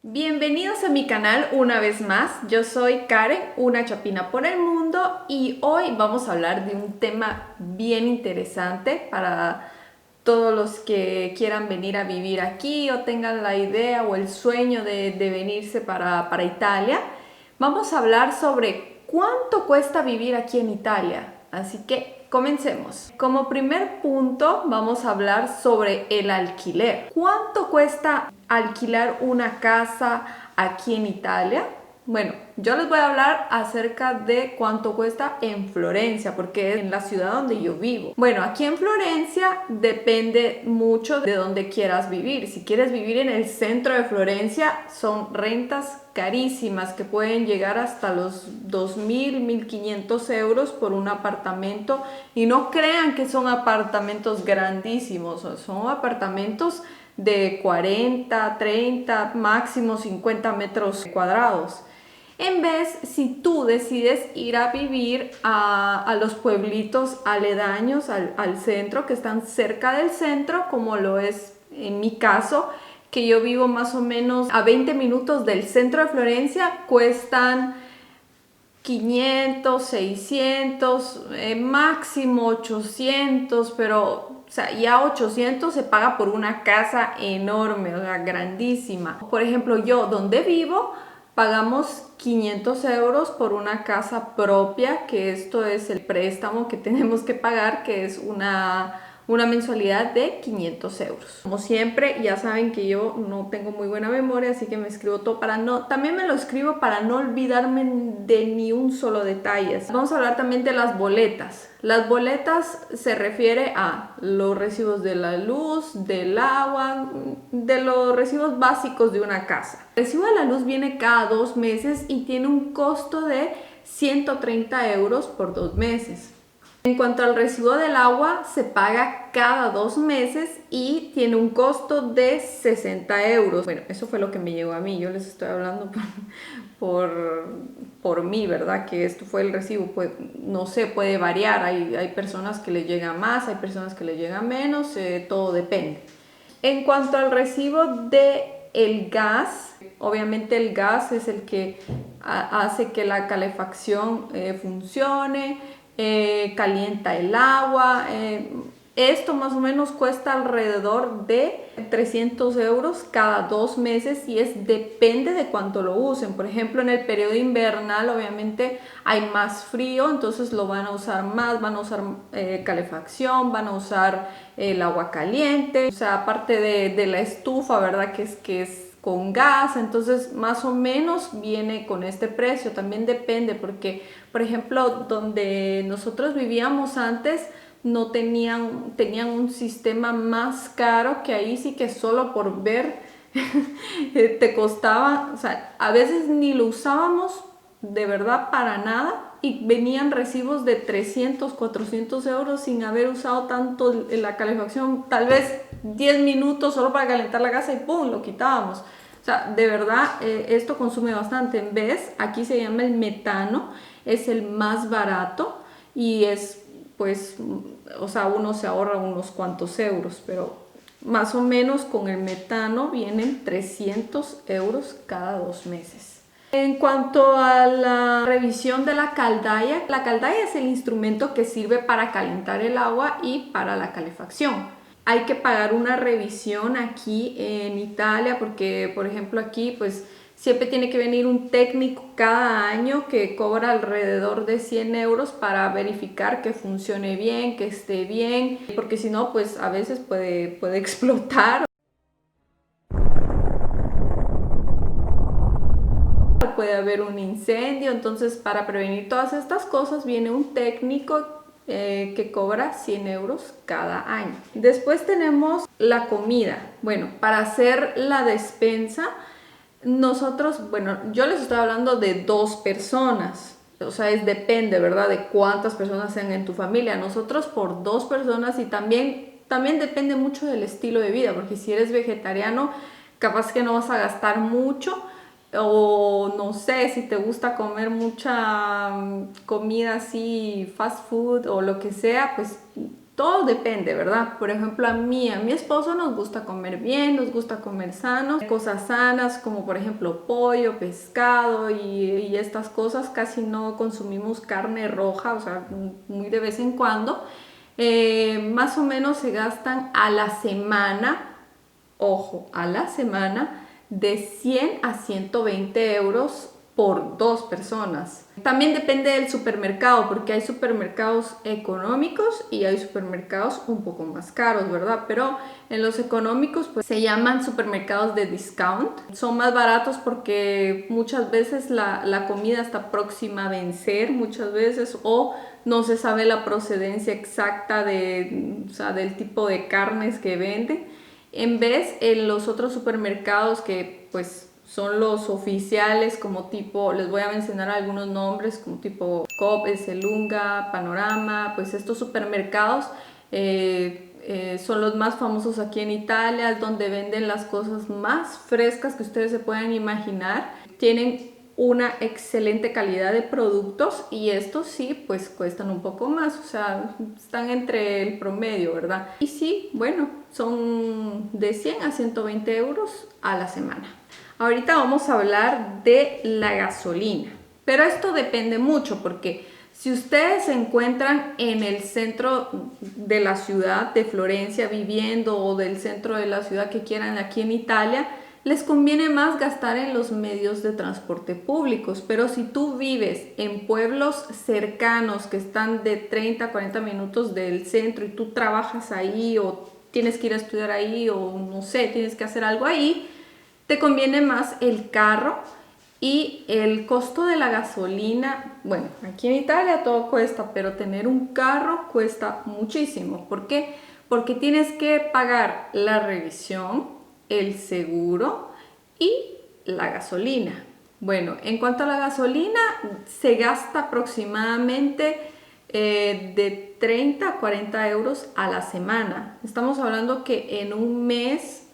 Bienvenidos a mi canal una vez más. Yo soy Karen, una chapina por el mundo, y hoy vamos a hablar de un tema bien interesante para todos los que quieran venir a vivir aquí o tengan la idea o el sueño de venirse para Italia. Vamos a hablar sobre cuánto cuesta vivir aquí en Italia. Así que comencemos. Como primer punto vamos a hablar sobre el alquiler. ¿Cuánto cuesta alquilar una casa aquí en Italia? Bueno, yo les voy a hablar acerca de cuánto cuesta en Florencia, porque es en la ciudad donde yo vivo. Bueno, aquí en Florencia depende mucho de dónde quieras vivir. Si quieres vivir en el centro de Florencia, son rentas carísimas que pueden llegar hasta los 2.000, 1.500 euros por un apartamento. Y no crean que son apartamentos grandísimos, son apartamentos de 40, 30, máximo 50 metros cuadrados. En vez, si tú decides ir a vivir a los pueblitos aledaños al centro, que están cerca del centro, como lo es en mi caso, que yo vivo más o menos a 20 minutos del centro de Florencia, cuestan 500, 600, máximo 800, pero o sea, ya 800 se paga por una casa enorme, o sea, grandísima. Por ejemplo, yo donde vivo pagamos 500 euros por una casa propia, que esto es el préstamo que tenemos que pagar, que es una mensualidad de 500 euros. Como siempre, ya saben que yo no tengo muy buena memoria, así que me escribo todo también me lo escribo para no olvidarme de ni un solo detalle. Vamos a hablar también de las boletas. Las boletas se refiere a los recibos de la luz, del agua, de los recibos básicos de una casa. El recibo de la luz viene cada 2 meses y tiene un costo de 130 euros por 2 meses. En cuanto al recibo del agua, se paga cada 2 meses y tiene un costo de 60 euros. Bueno, eso fue lo que me llegó a mí. Yo les estoy hablando por mí, ¿verdad? Que esto fue el recibo. Pues no sé, puede variar. Hay personas que les llega más, hay personas que les llega menos. Todo depende. En cuanto al recibo del gas, obviamente el gas es el que hace que la calefacción funcione, calienta el agua. Esto más o menos cuesta alrededor de 300 euros cada 2 meses y depende de cuánto lo usen. Por ejemplo, en el periodo invernal obviamente hay más frío, entonces lo van a usar más, van a usar calefacción, van a usar el agua caliente, o sea, aparte de la estufa, ¿verdad? Que es con gas, entonces más o menos viene con este precio. También depende porque, por ejemplo, donde nosotros vivíamos antes no tenían un sistema más caro, que ahí sí que solo por ver te costaba, o sea, a veces ni lo usábamos de verdad para nada y venían recibos de 300, 400 euros sin haber usado tanto la calefacción, tal vez 10 minutos solo para calentar la casa y ¡pum!, lo quitábamos. O sea, de verdad, esto consume bastante. En vez, aquí se llama el metano, es el más barato y pues, o sea, uno se ahorra unos cuantos euros, pero más o menos con el metano vienen 300 euros cada 2 meses. En cuanto a la revisión de la caldaia es el instrumento que sirve para calentar el agua y para la calefacción. Hay que pagar una revisión aquí en Italia porque, por ejemplo, aquí pues siempre tiene que venir un técnico cada año que cobra alrededor de 100 euros para verificar que funcione bien, que esté bien, porque si no, pues a veces puede explotar. Puede haber un incendio, entonces para prevenir todas estas cosas viene un técnico que cobra 100 euros cada año. Después tenemos la comida. Bueno, para hacer la despensa, nosotros, bueno, yo les estoy hablando de 2 personas. O sea, depende, ¿verdad? De cuántas personas sean en tu familia. Nosotros por 2 personas, y también depende mucho del estilo de vida, porque si eres vegetariano, capaz que no vas a gastar mucho, o no sé, si te gusta comer mucha comida así, fast food o lo que sea, pues Todo depende, ¿verdad? Por ejemplo, a mi esposo nos gusta comer bien, nos gusta comer sanos, cosas sanas como por ejemplo pollo, pescado y estas cosas. Casi no consumimos carne roja, o sea, muy de vez en cuando. Más o menos se gastan a la semana, ojo, a la semana, de 100 a 120 euros por 2 personas. También depende del supermercado, porque hay supermercados económicos y hay supermercados un poco más caros, ¿verdad? Pero en los económicos pues se llaman supermercados de discount. Son más baratos porque muchas veces la comida está próxima a vencer, muchas veces, o no se sabe la procedencia exacta o sea, del tipo de carnes que venden. En vez, en los otros supermercados que pues son los oficiales, como tipo, les voy a mencionar algunos nombres, como tipo Coop, Esselunga, Panorama, pues estos supermercados son los más famosos aquí en Italia, es donde venden las cosas más frescas que ustedes se puedan imaginar. Tienen una excelente calidad de productos y estos sí, pues cuestan un poco más, o sea, están entre el promedio, ¿verdad? Y sí, bueno, son de 100 a 120 euros a la semana. Ahorita vamos a hablar de la gasolina, pero esto depende mucho porque si ustedes se encuentran en el centro de la ciudad de Florencia viviendo o del centro de la ciudad que quieran aquí en Italia, les conviene más gastar en los medios de transporte públicos, pero si tú vives en pueblos cercanos que están de 30 a 40 minutos del centro y tú trabajas ahí o tienes que ir a estudiar ahí o no sé, tienes que hacer algo ahí, te conviene más el carro. Y el costo de la gasolina, bueno, aquí en Italia todo cuesta, pero tener un carro cuesta muchísimo. ¿Por qué? Porque tienes que pagar la revisión, el seguro y la gasolina. Bueno, en cuanto a la gasolina, se gasta aproximadamente de 30 a 40 euros a la semana. Estamos hablando que en un mes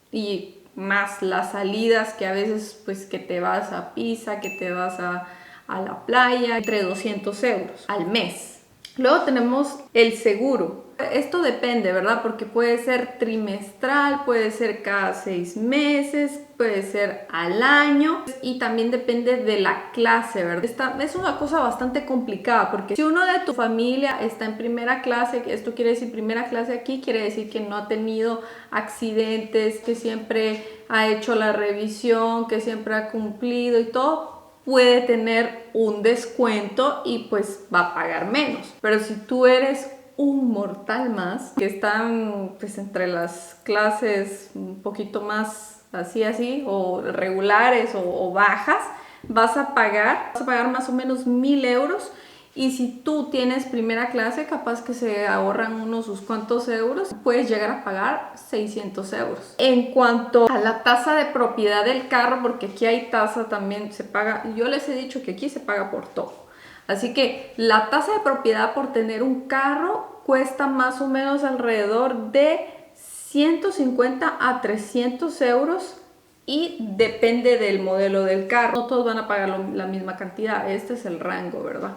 y más las salidas que a veces pues que te vas a Pisa, que te vas a la playa, entre 200 euros al mes. Luego tenemos el seguro. Esto depende, ¿verdad? Porque puede ser trimestral, puede ser cada 6 meses, puede ser al año y también depende de la clase, ¿verdad? Es una cosa bastante complicada porque si uno de tu familia está en primera clase, esto quiere decir primera clase aquí, quiere decir que no ha tenido accidentes, que siempre ha hecho la revisión, que siempre ha cumplido y todo, puede tener un descuento y pues va a pagar menos. Pero si tú eres un mortal más, que están pues entre las clases un poquito más así o regulares o bajas, vas a pagar más o menos 1000 euros. Y si tú tienes primera clase, capaz que se ahorran unos cuantos euros, puedes llegar a pagar 600 euros. En cuanto a la tasa de propiedad del carro, porque aquí hay tasa también, se paga, yo les he dicho que aquí se paga por todo. Así que la tasa de propiedad por tener un carro cuesta más o menos alrededor de 150 a 300 euros y depende del modelo del carro. No todos van a pagar la misma cantidad, este es el rango, ¿verdad?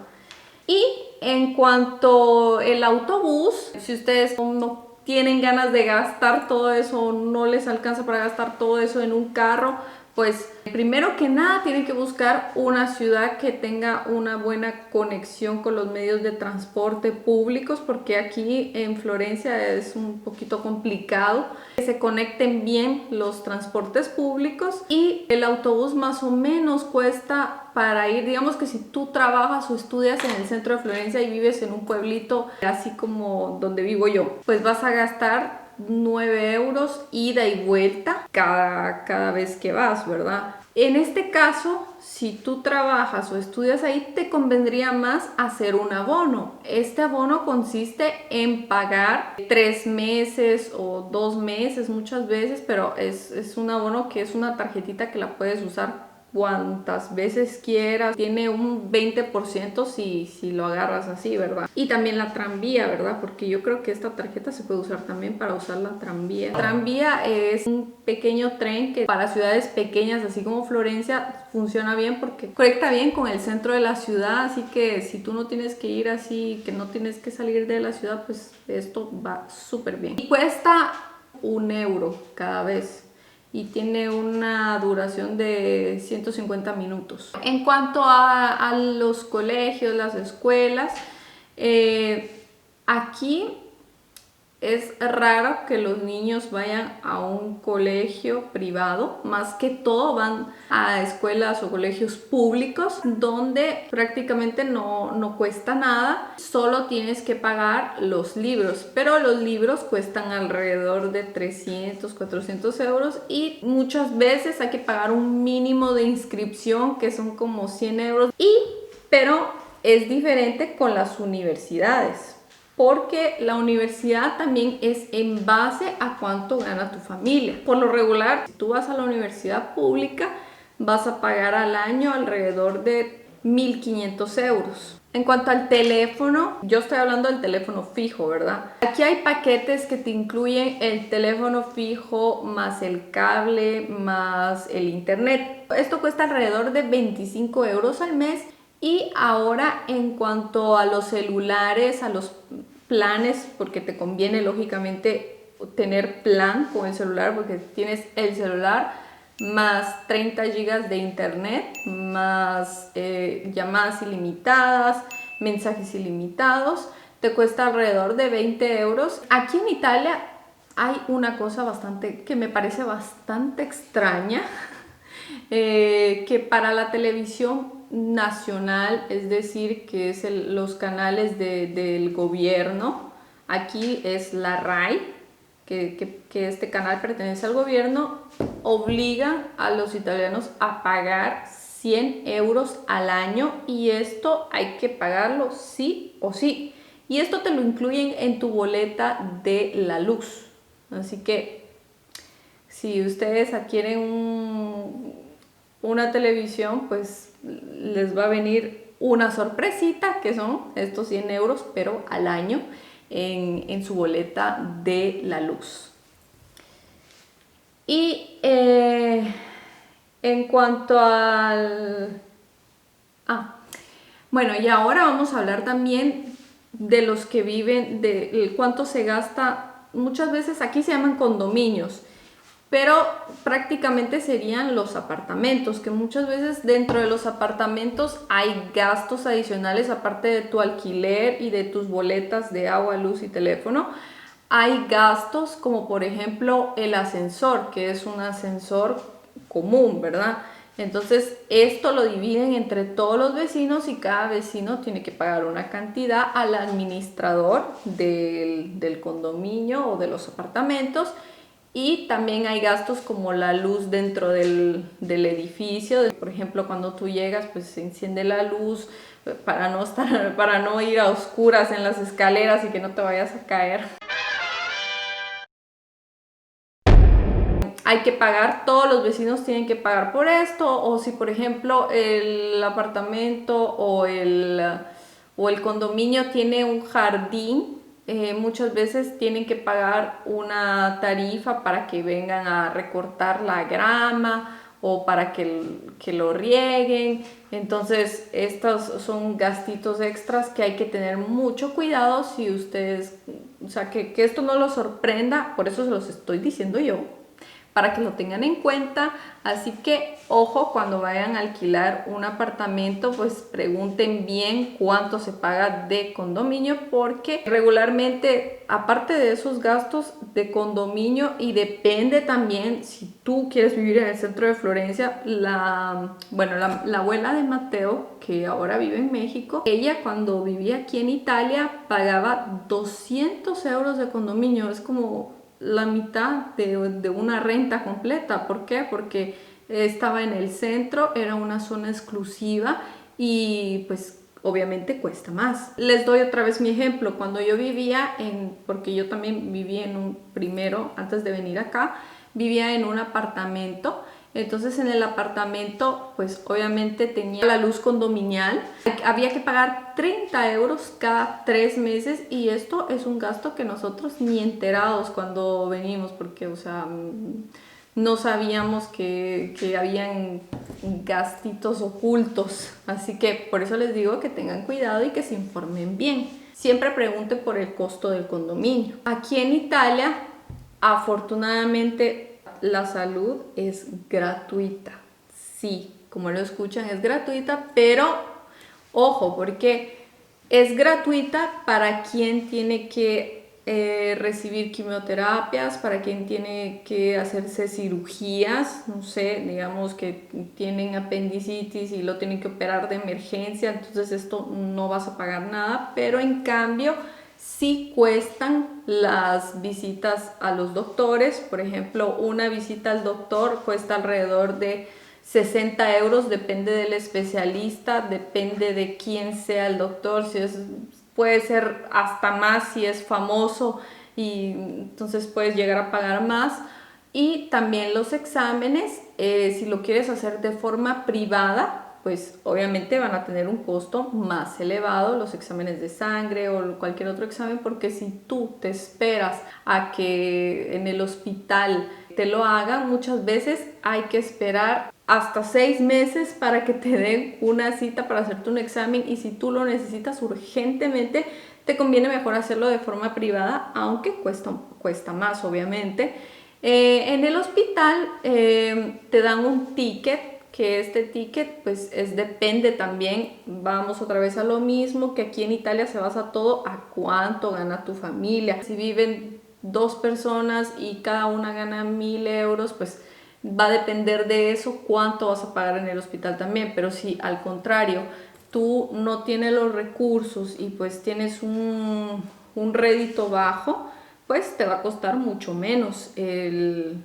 Y en cuanto al autobús, si ustedes no tienen ganas de gastar todo eso, no les alcanza para gastar todo eso en un carro, pues primero que nada tienen que buscar una ciudad que tenga una buena conexión con los medios de transporte públicos, porque aquí en Florencia es un poquito complicado que se conecten bien los transportes públicos. Y el autobús más o menos cuesta, para ir, digamos que si tú trabajas o estudias en el centro de Florencia y vives en un pueblito así como donde vivo yo, pues vas a gastar 9 euros ida y vuelta cada vez que vas, ¿verdad? En este caso, si tú trabajas o estudias ahí, te convendría más hacer un abono. Este abono consiste en pagar 3 meses o 2 meses muchas veces, pero es un abono que es una tarjetita que la puedes usar cuantas veces quieras, tiene un 20% si lo agarras así, ¿verdad? Y también la tranvía, ¿verdad? Porque yo creo que esta tarjeta se puede usar también para usar la tranvía. La tranvía es un pequeño tren que para ciudades pequeñas, así como Florencia, funciona bien porque conecta bien con el centro de la ciudad, así que si tú no tienes que ir así, que no tienes que salir de la ciudad, pues esto va súper bien. Y cuesta 1 euro cada vez y tiene una duración de 150 minutos. En cuanto a los colegios, las escuelas, aquí es raro que los niños vayan a un colegio privado, más que todo van a escuelas o colegios públicos donde prácticamente no cuesta nada, solo tienes que pagar los libros, pero los libros cuestan alrededor de 300, 400 euros y muchas veces hay que pagar un mínimo de inscripción que son como 100 euros, pero es diferente con las universidades. Porque la universidad también es en base a cuánto gana tu familia. Por lo regular, si tú vas a la universidad pública, vas a pagar al año alrededor de 1.500 euros. En cuanto al teléfono, yo estoy hablando del teléfono fijo, ¿verdad? Aquí hay paquetes que te incluyen el teléfono fijo más el cable más el internet. Esto cuesta alrededor de 25 euros al mes. Y ahora en cuanto a los celulares, a los planes, porque te conviene lógicamente tener plan con el celular porque tienes el celular más 30 gigas de internet, más llamadas ilimitadas, mensajes ilimitados, te cuesta alrededor de 20 euros. Aquí en Italia hay una cosa que me parece bastante extraña, que para la televisión nacional, es decir, que es los canales del gobierno, aquí es la RAI, que este canal pertenece al gobierno, obligan a los italianos a pagar 100 euros al año y esto hay que pagarlo sí o sí. Y esto te lo incluyen en tu boleta de la luz. Así que si ustedes adquieren una televisión, pues les va a venir una sorpresita que son estos 100 euros, pero al año en su boleta de la luz. Y en cuanto al... bueno, y ahora vamos a hablar también de los que viven, de cuánto se gasta. Muchas veces aquí se llaman condominios, pero prácticamente serían los apartamentos, que muchas veces dentro de los apartamentos hay gastos adicionales aparte de tu alquiler y de tus boletas de agua, luz y teléfono. Hay gastos como por ejemplo el ascensor, que es un ascensor común, ¿verdad? Entonces esto lo dividen entre todos los vecinos y cada vecino tiene que pagar una cantidad al administrador del condominio o de los apartamentos. Y también hay gastos como la luz dentro del edificio. Por ejemplo, cuando tú llegas, pues se enciende la luz para no ir a oscuras en las escaleras y que no te vayas a caer. Hay que pagar, todos los vecinos tienen que pagar por esto, o si por ejemplo el apartamento o el condominio tiene un jardín, muchas veces tienen que pagar una tarifa para que vengan a recortar la grama o para que lo rieguen. Entonces estos son gastitos extras que hay que tener mucho cuidado si ustedes, o sea, que esto no los sorprenda, por eso se los estoy diciendo yo, para que lo tengan en cuenta. Así que ojo, cuando vayan a alquilar un apartamento, pues pregunten bien cuánto se paga de condominio, porque regularmente, aparte de esos gastos de condominio, y depende también si tú quieres vivir en el centro de Florencia, la abuela de Mateo, que ahora vive en México, ella cuando vivía aquí en Italia pagaba 200 euros de condominio. Es como la mitad de una renta completa. ¿Por qué? Porque estaba en el centro, era una zona exclusiva y pues obviamente cuesta más. Les doy otra vez mi ejemplo. Cuando yo vivía porque yo también vivía antes de venir acá, vivía en un apartamento. Entonces en el apartamento pues obviamente tenía la luz condominial, había que pagar 30 euros cada 3 meses y esto es un gasto que nosotros ni enterados cuando venimos, porque o sea no sabíamos que habían gastitos ocultos, así que por eso les digo que tengan cuidado y que se informen bien. Siempre pregunten por el costo del condominio. Aquí en Italia, afortunadamente, la salud es gratuita. Sí, como lo escuchan, es gratuita, pero ojo, porque es gratuita para quien tiene que recibir quimioterapias, para quien tiene que hacerse cirugías, no sé, digamos que tienen apendicitis y lo tienen que operar de emergencia, entonces esto no vas a pagar nada, pero en cambio sí cuestan las visitas a los doctores. Por ejemplo, una visita al doctor cuesta alrededor de 60 euros, depende del especialista, depende de quién sea el doctor, si es, puede ser hasta más si es famoso y entonces puedes llegar a pagar más. Y también los exámenes, si lo quieres hacer de forma privada, pues obviamente van a tener un costo más elevado, los exámenes de sangre o cualquier otro examen, porque si tú te esperas a que en el hospital te lo hagan, muchas veces hay que esperar hasta 6 meses para que te den una cita para hacerte un examen, y si tú lo necesitas urgentemente, te conviene mejor hacerlo de forma privada, aunque cuesta más obviamente. En el hospital te dan un ticket, que este ticket pues depende también, vamos otra vez a lo mismo, que aquí en Italia se basa todo a cuánto gana tu familia. Si viven 2 personas y cada una gana 1000 euros, pues va a depender de eso cuánto vas a pagar en el hospital también. Pero si al contrario tú no tienes los recursos y pues tienes un rédito bajo, pues te va a costar mucho menos el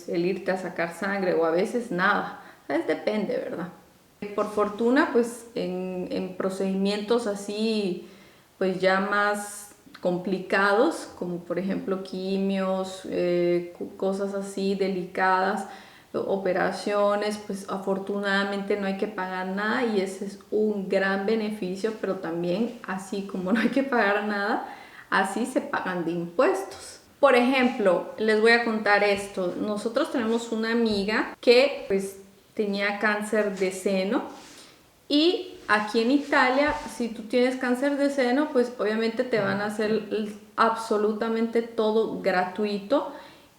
irte a sacar sangre, o a veces nada. Depende, ¿verdad? Por fortuna, pues en procedimientos así, pues ya más complicados, como por ejemplo quimios, cosas así delicadas, operaciones, pues afortunadamente no hay que pagar nada, y ese es un gran beneficio. Pero también, así como no hay que pagar nada, así se pagan de impuestos. Por ejemplo, les voy a contar esto. Nosotros tenemos una amiga que pues tenía cáncer de seno, y aquí en Italia, si tú tienes cáncer de seno, pues obviamente te van a hacer absolutamente todo gratuito.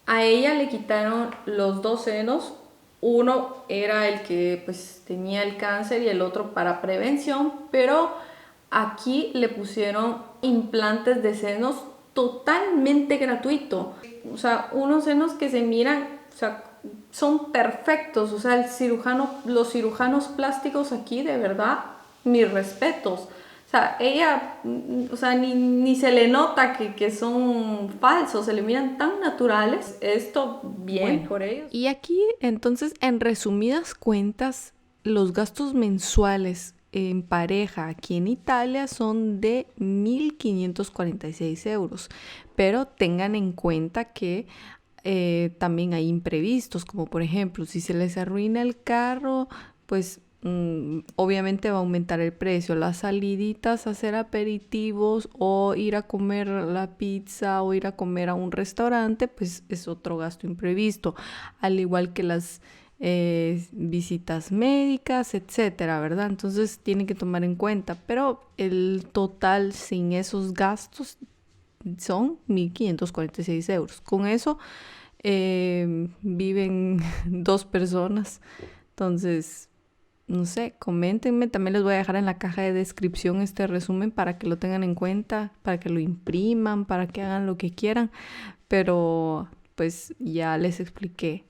A ella le quitaron los 2 senos, uno era el que pues tenía el cáncer y el otro para prevención, pero aquí le pusieron implantes de senos totalmente gratuito. O sea, unos senos que se miran, o sea, son perfectos. O sea, los cirujanos plásticos aquí, de verdad, mis respetos. O sea, ella, o sea, ni se le nota que son falsos, se le miran tan naturales. Esto bien por ellos. Y aquí, entonces, en resumidas cuentas, los gastos mensuales en pareja aquí en Italia son de 1.546 euros, pero tengan en cuenta que también hay imprevistos, como por ejemplo, si se les arruina el carro, pues obviamente va a aumentar el precio. Las saliditas, hacer aperitivos o ir a comer la pizza o ir a comer a un restaurante, pues es otro gasto imprevisto, al igual que las visitas médicas, etcétera, ¿verdad? Entonces tienen que tomar en cuenta, pero el total sin esos gastos son 1.546 euros. Con eso viven 2 personas. Entonces, no sé, coméntenme. También les voy a dejar en la caja de descripción este resumen para que lo tengan en cuenta, para que lo impriman, para que hagan lo que quieran. Pero pues ya les expliqué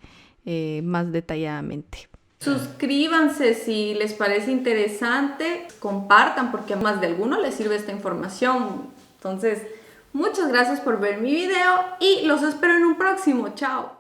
más detalladamente. Suscríbanse si les parece interesante, compartan porque a más de alguno les sirve esta información. Entonces, muchas gracias por ver mi video y los espero en un próximo. Chao.